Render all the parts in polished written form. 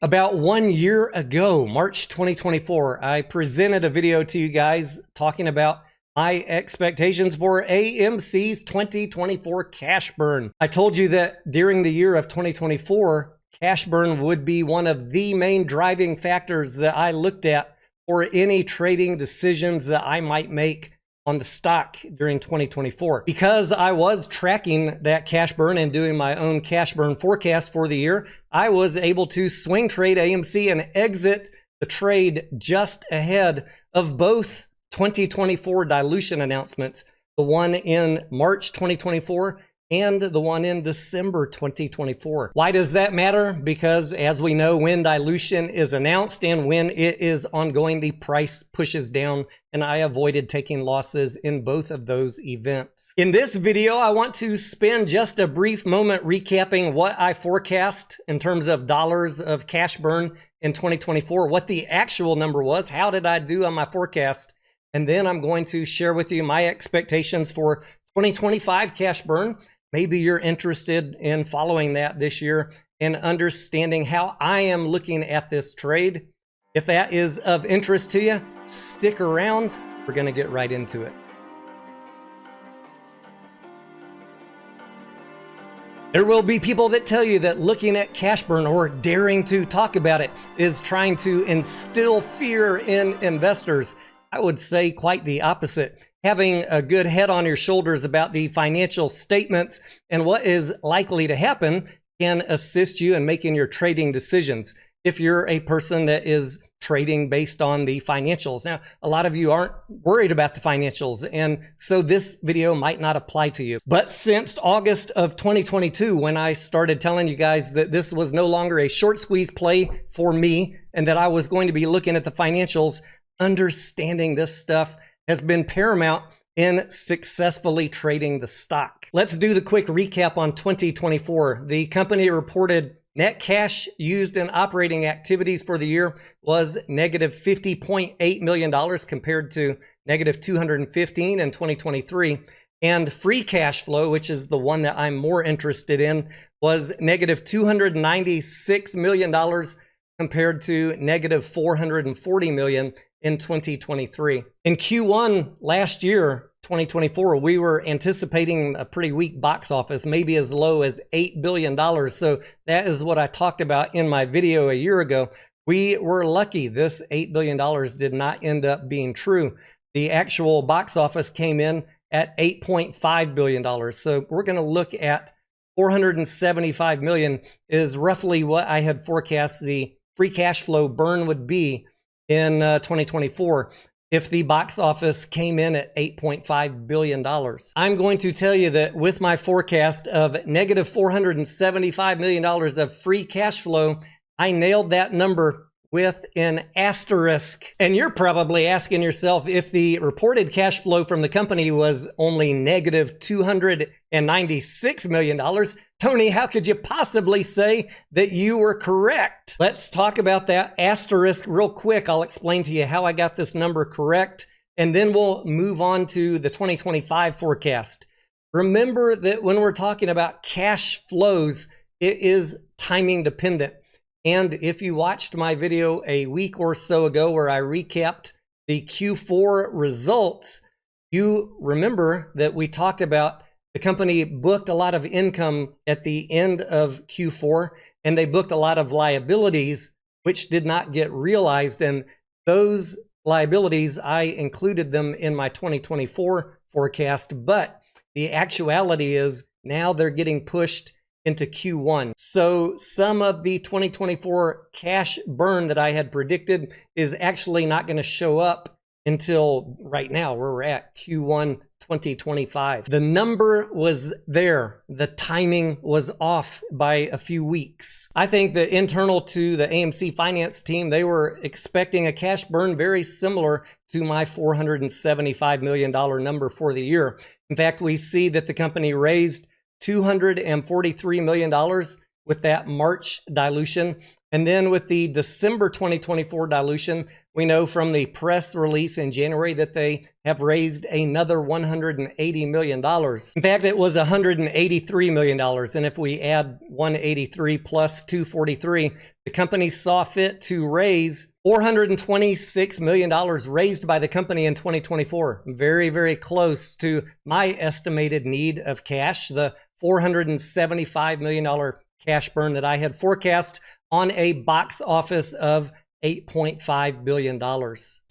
About 1 year ago, March 2024, I presented a video to you guys talking about my expectations for AMC's 2024 cash burn. I told you that during the year of 2024, cash burn would be one of the main driving factors that I looked at for any trading decisions that I might make on the stock during 2024. Because I was tracking that cash burn and doing my own cash burn forecast for the year, I was able to swing trade AMC and exit the trade just ahead of both 2024 dilution announcements, the one in March 2024 and the one in December 2024. Why does that matter? Because as we know, when dilution is announced and when it is ongoing, the price pushes down, and I avoided taking losses in both of those events. In this video, I want to spend just a brief moment recapping what I forecast in terms of dollars of cash burn in 2024, what the actual number was, how did I do on my forecast, and then I'm going to share with you my expectations for 2025 cash burn. Maybe you're interested in following that this year and understanding how I am looking at this trade. If that is of interest to you, stick around. We're going to get right into it. There will be people that tell you that looking at cash burn or daring to talk about it is trying to instill fear in investors. I would say quite the opposite. Having a good head on your shoulders about the financial statements and what is likely to happen can assist you in making your trading decisions. If you're a person that is trading based on the financials. Now, a lot of you aren't worried about the financials, and so this video might not apply to you. But since August of 2022, when I started telling you guys that this was no longer a short squeeze play for me and that I was going to be looking at the financials, understanding this stuff has been paramount in successfully trading the stock. Let's do the quick recap on 2024. The company reported net cash used in operating activities for the year was negative $50.8 million compared to negative $215 in 2023. And free cash flow, which is the one that I'm more interested in, was negative $296 million compared to negative $440 million in 2023. In Q1 last year, 2024, we were anticipating a pretty weak box office, maybe as low as $8 billion. So that is what I talked about in my video a year ago. We were lucky this $8 billion did not end up being true. The actual box office came in at $8.5 billion. So we're going to look at $475 million is roughly what I had forecast the free cash flow burn would be in 2024 if the box office came in at $8.5 billion. I'm going to tell you that with my forecast of negative $475 million of free cash flow, I nailed that number with an asterisk. And you're probably asking yourself, if the reported cash flow from the company was only negative $296 million, Tony, how could you possibly say that you were correct? Let's talk about that asterisk real quick. I'll explain to you how I got this number correct, and then we'll move on to the 2025 forecast. Remember that when we're talking about cash flows, it is timing dependent. And if you watched my video a week or so ago where I recapped the Q4 results, you remember that we talked about the company booked a lot of income at the end of Q4, and they booked a lot of liabilities, which did not get realized. And those liabilities, I included them in my 2024 forecast, but the actuality is now they're getting pushed into Q1. So some of the 2024 cash burn that I had predicted is actually not going to show up until right now, where we're at Q1 2025. The number was there. The timing was off by a few weeks. I think that internal to the AMC finance team, they were expecting a cash burn very similar to my $475 million number for the year. In fact, we see that the company raised $243 million with that March dilution. And then with the December 2024 dilution, we know from the press release in January that they have raised another $180 million. In fact, it was $183 million. And if we add 183 plus 243, the company saw fit to raise $426 million raised by the company in 2024. Very, very close to my estimated need of cash, the $475 million cash burn that I had forecast on a box office of $8.5 billion.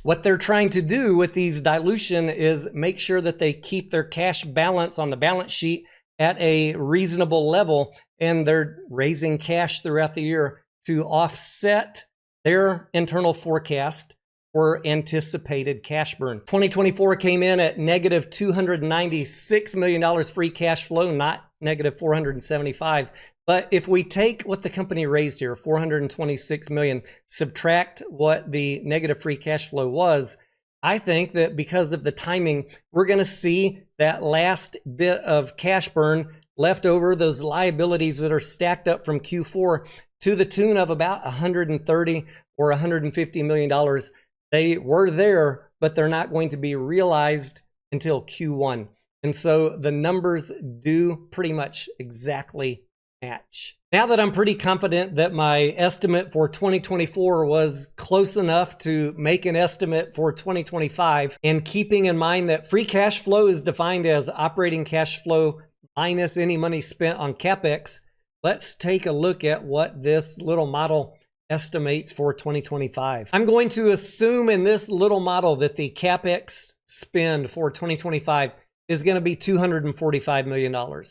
What they're trying to do with these dilution is make sure that they keep their cash balance on the balance sheet at a reasonable level, and they're raising cash throughout the year to offset their internal forecast for anticipated cash burn. 2024 came in at negative $296 million free cash flow, not negative 475. But if we take what the company raised here, 426 million, subtract what the negative free cash flow was, I think that because of the timing, we're going to see that last bit of cash burn left over, those liabilities that are stacked up from Q4 to the tune of about 130 or 150 million dollars. They were there, but they're not going to be realized until Q1. And so the numbers do pretty much exactly match. Now that I'm pretty confident that my estimate for 2024 was close enough to make an estimate for 2025, and keeping in mind that free cash flow is defined as operating cash flow minus any money spent on CapEx, let's take a look at what this little model estimates for 2025. I'm going to assume in this little model that the CapEx spend for 2025 is going to be $245 million.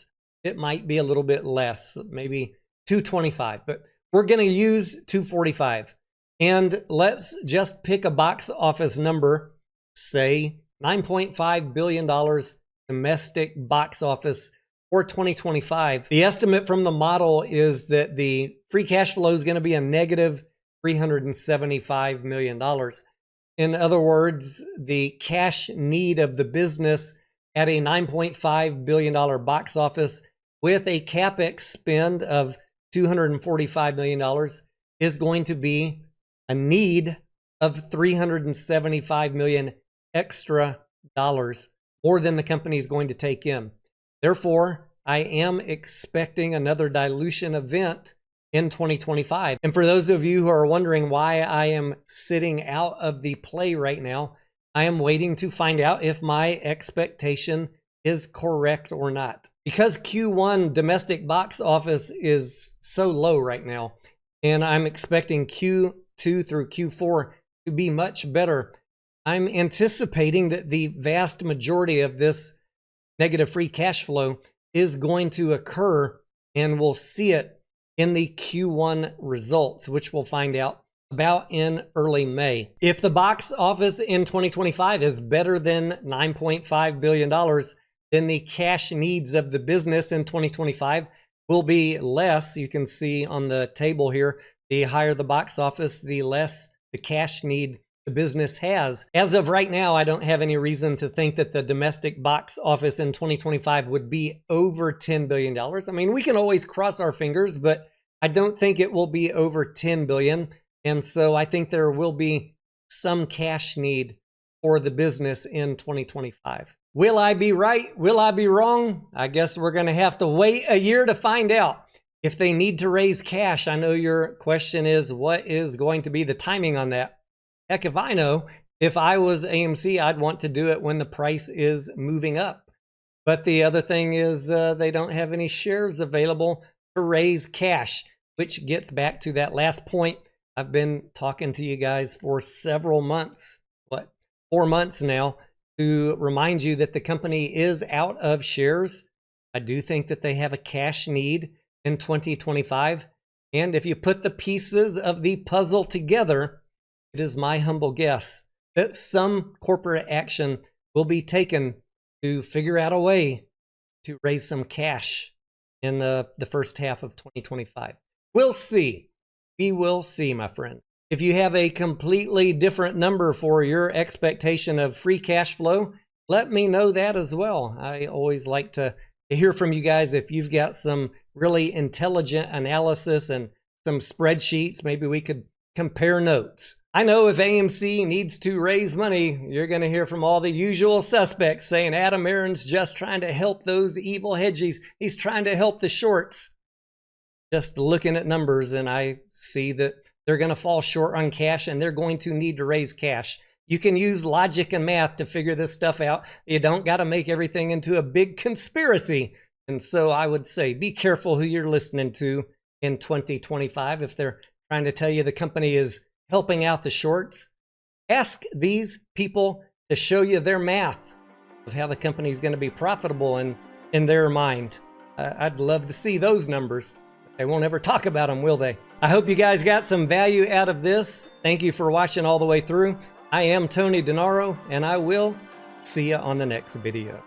It might be a little bit less, maybe 225, but we're going to use 245. And let's just pick a box office number, say $9.5 billion domestic box office for 2025. The estimate from the model is that the free cash flow is going to be a negative $375 million. In other words, the cash need of the business at a $9.5 billion box office with a CapEx spend of $245 million is going to be a need of $375 million extra dollars, more than the company is going to take in. Therefore, I am expecting another dilution event in 2025. And for those of you who are wondering why I am sitting out of the play right now, I am waiting to find out if my expectation is correct or not. Because Q1 domestic box office is so low right now, and I'm expecting Q2 through Q4 to be much better, I'm anticipating that the vast majority of this negative free cash flow is going to occur, and we'll see it in the Q1 results, which we'll find out about in early May. If the box office in 2025 is better than $9.5 billion, then the cash needs of the business in 2025 will be less. You can see on the table here, the higher the box office, the less the cash need the business has. As of right now, I don't have any reason to think that the domestic box office in 2025 would be over $10 billion. I mean, we can always cross our fingers, but I don't think it will be over $10 billion. And so I think there will be some cash need for the business in 2025. Will I be right? Will I be wrong? I guess we're going to have to wait a year to find out. If they need to raise cash, I know your question is, what is going to be the timing on that? Heck, if I know, if I was AMC, I'd want to do it when the price is moving up. But the other thing is they don't have any shares available to raise cash, which gets back to that last point. I've been talking to you guys for several months, 4 months now, to remind you that the company is out of shares. I do think that they have a cash need in 2025. And if you put the pieces of the puzzle together, it is my humble guess that some corporate action will be taken to figure out a way to raise some cash in the first half of 2025. We'll see. We will see, my friend. If you have a completely different number for your expectation of free cash flow, let me know that as well. I always like to hear from you guys if you've got some really intelligent analysis and some spreadsheets. Maybe we could compare notes. I know if AMC needs to raise money, you're going to hear from all the usual suspects saying Adam Aron's just trying to help those evil hedgies. He's trying to help the shorts. Just looking at numbers, and I see that they're going to fall short on cash and they're going to need to raise cash. You can use logic and math to figure this stuff out. You don't got to make everything into a big conspiracy. And so I would say be careful who you're listening to in 2025. If they're trying to tell you the company is helping out the shorts, ask these people to show you their math of how the company is going to be profitable in their mind. I'd love to see those numbers. They won't ever talk about them, will they? I hope you guys got some value out of this. Thank you for watching all the way through. I am Tony Denaro, and I will see you on the next video.